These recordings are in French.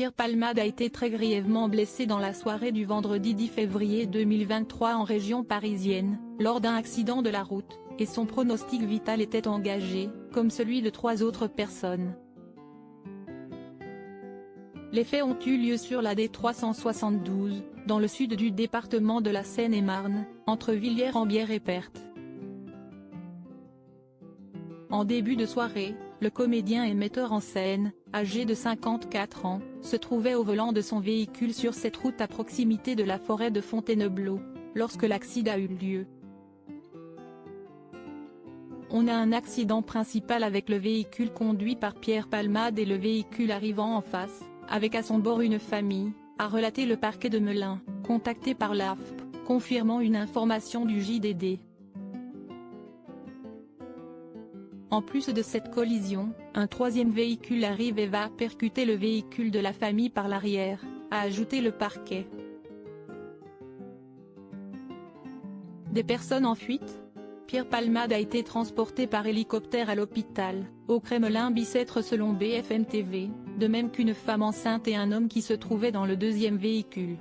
Pierre Palmade a été très grièvement blessé dans la soirée du vendredi 10 février 2023 en région parisienne, lors d'un accident de la route, et son pronostic vital était engagé, comme celui de 3 autres personnes. Les faits ont eu lieu sur la D372, dans le sud du département de la Seine-et-Marne, entre Villiers-en-Bière et Perthes. En début de soirée, le comédien et metteur en scène, âgé de 54 ans, se trouvait au volant de son véhicule sur cette route à proximité de la forêt de Fontainebleau, lorsque l'accident a eu lieu. On a un accident principal avec le véhicule conduit par Pierre Palmade et le véhicule arrivant en face, avec à son bord une famille, a relaté le parquet de Melun, contacté par l'AFP, confirmant une information du JDD. En plus de cette collision, un troisième véhicule arrive et va percuter le véhicule de la famille par l'arrière, a ajouté le parquet. Des personnes en fuite ? Pierre Palmade a été transporté par hélicoptère à l'hôpital, au Kremlin-Bicêtre selon BFM TV, de même qu'une femme enceinte et un homme qui se trouvaient dans le deuxième véhicule.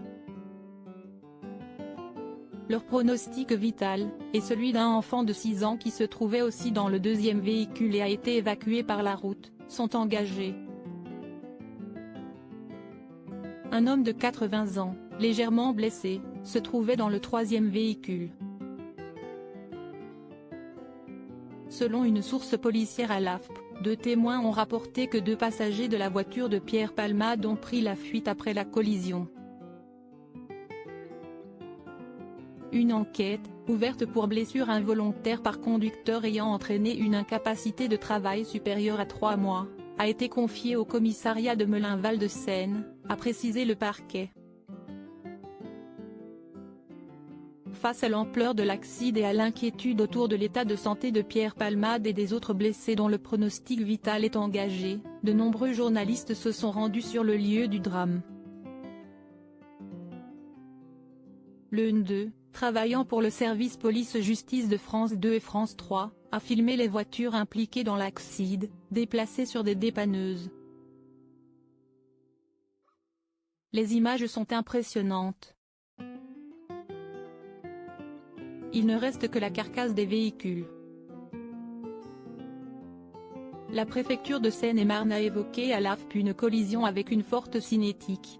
Leur pronostic vital, est celui d'un enfant de 6 ans qui se trouvait aussi dans le deuxième véhicule et a été évacué par la route, sont engagés. Un homme de 80 ans, légèrement blessé, se trouvait dans le troisième véhicule. Selon une source policière à l'AFP, 2 témoins ont rapporté que 2 passagers de la voiture de Pierre Palmade ont pris la fuite après la collision. Une enquête, ouverte pour blessure involontaire par conducteur ayant entraîné une incapacité de travail supérieure à 3 mois, a été confiée au commissariat de Melun-Val de Seine, a précisé le parquet. Face à l'ampleur de l'accident et à l'inquiétude autour de l'état de santé de Pierre Palmade et des autres blessés dont le pronostic vital est engagé, de nombreux journalistes se sont rendus sur le lieu du drame. Le N2, travaillant pour le service police-justice de France 2 et France 3, a filmé les voitures impliquées dans l'accident, déplacées sur des dépanneuses. Les images sont impressionnantes. Il ne reste que la carcasse des véhicules. La préfecture de Seine-et-Marne a évoqué à l'AFP une collision avec une forte cinétique.